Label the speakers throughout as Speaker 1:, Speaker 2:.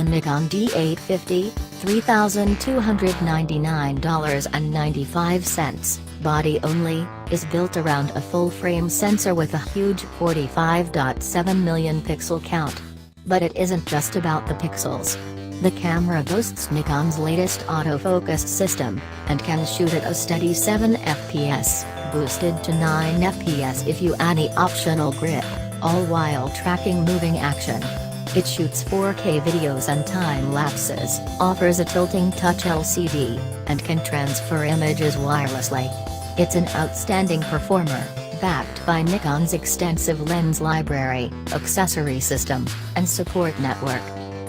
Speaker 1: Nikon D850, $3,299.95, body only, is built around a full-frame sensor with a huge 45.7 million pixel count. But it isn't just about the pixels. The camera boasts Nikon's latest autofocus system, and can shoot at a steady 7 fps, boosted to 9 fps if you add the optional grip, all while tracking moving action. It shoots 4K videos and time lapses, offers a tilting touch LCD, and can transfer images wirelessly. It's an outstanding performer, backed by Nikon's extensive lens library, accessory system, and support network.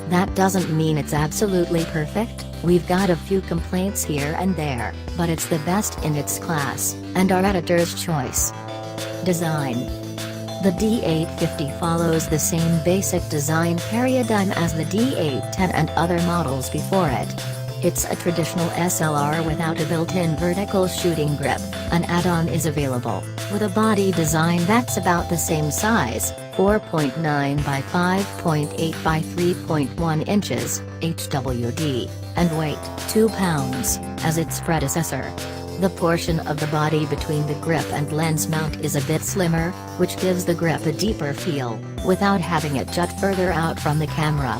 Speaker 1: That doesn't mean it's absolutely perfect. We've got a few complaints here and there, but it's the best in its class, and our editor's choice. Design. The D850 follows the same basic design paradigm as the D810 and other models before it. It's a traditional SLR without a built-in vertical shooting grip. An add-on is available, with a body design that's about the same size, 4.9 by 5.8 by 3.1 inches, HWD, and weight, 2 pounds, as its predecessor. The portion of the body between the grip and lens mount is a bit slimmer, which gives the grip a deeper feel, without having it jut further out from the camera.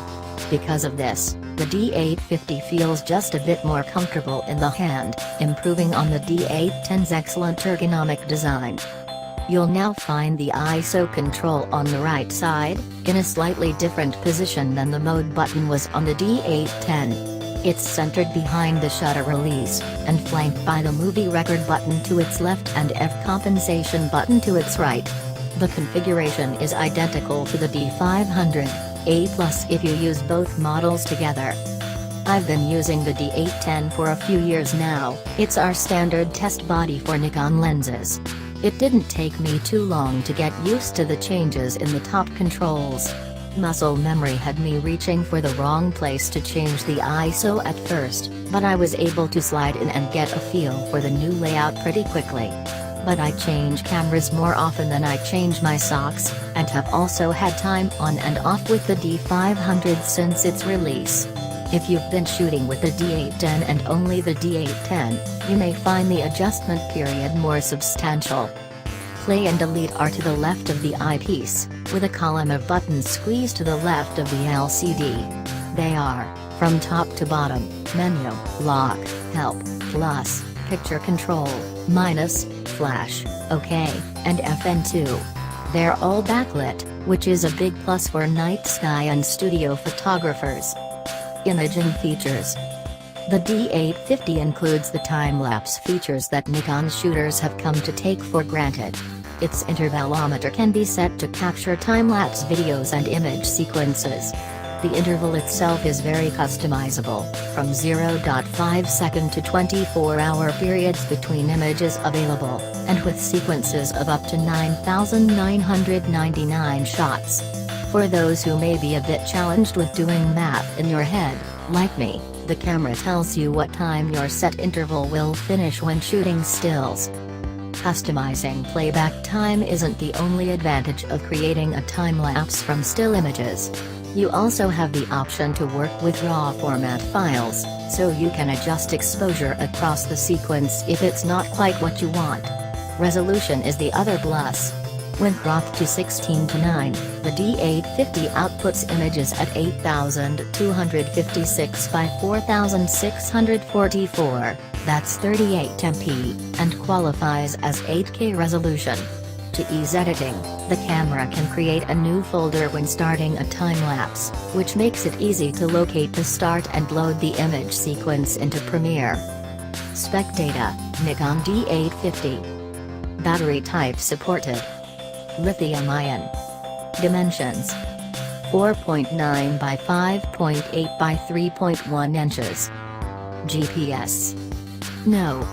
Speaker 1: Because of this, the D850 feels just a bit more comfortable in the hand, improving on the D810's excellent ergonomic design. You'll now find the ISO control on the right side, in a slightly different position than the mode button was on the D810. It's centered behind the shutter release, and flanked by the movie record button to its left and F compensation button to its right. The configuration is identical to the D500A+ if you use both models together. I've been using the D810 for a few years now. It's our standard test body for Nikon lenses. It didn't take me too long to get used to the changes in the top controls. Muscle memory had me reaching for the wrong place to change the ISO at first, but I was able to slide in and get a feel for the new layout pretty quickly. But I change cameras more often than I change my socks, and have also had time on and off with the D500 since its release. If you've been shooting with the D810 and only the D810, you may find the adjustment period more substantial. Play and delete are to the left of the eyepiece, with a column of buttons squeezed to the left of the LCD. They are, from top to bottom, menu, lock, help, plus, picture control, minus, flash, OK, and FN2. They're all backlit, which is a big plus for night sky and studio photographers. Imaging features. The D850 includes the time-lapse features that Nikon shooters have come to take for granted. Its intervalometer can be set to capture time-lapse videos and image sequences. The interval itself is very customizable, from 0.5 second to 24-hour periods between images available, and with sequences of up to 9,999 shots. For those who may be a bit challenged with doing math in your head, like me, the camera tells you what time your set interval will finish when shooting stills. Customizing playback time isn't the only advantage of creating a time-lapse from still images. You also have the option to work with RAW format files, so you can adjust exposure across the sequence if it's not quite what you want. Resolution is the other plus. When cropped to 16:9, the D850 outputs images at 8,256 by 4,644, that's 38 MP, and qualifies as 8K resolution. To ease editing, the camera can create a new folder when starting a time-lapse, which makes it easy to locate the start and load the image sequence into Premiere. Spec data, Nikon D850. Battery type supported. Lithium-ion. Dimensions: 4.9 by 5.8 by 3.1 inches. GPS: no.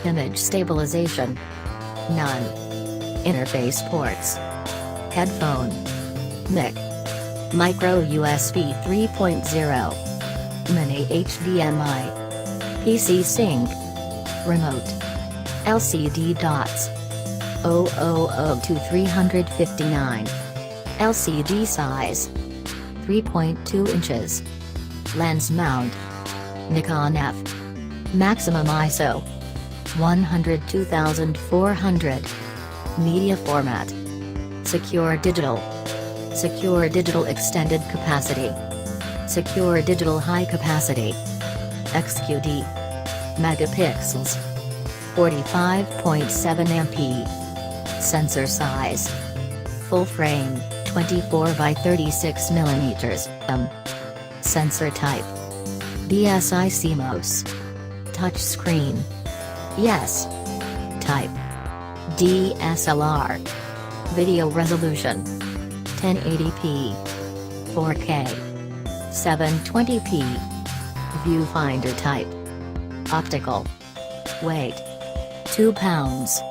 Speaker 1: Image stabilization: none. Interface ports: headphone, mic, micro USB 3.0, mini HDMI, PC sync, remote, LCD dots. 000 to 359. LCD size: 3.2 inches. lens mount. Nikon F. Maximum ISO 102,400. Media format. Secure digital. Secure digital extended capacity. Secure digital high capacity. XQD. Megapixels 45.7 MP. Sensor size. Full frame 24 by 36 mm. Sensor type. BSI CMOS. Touch screen. Yes. Type. DSLR. Video resolution 1080p. 4K. 720p. Viewfinder type. Optical. Weight 2 pounds.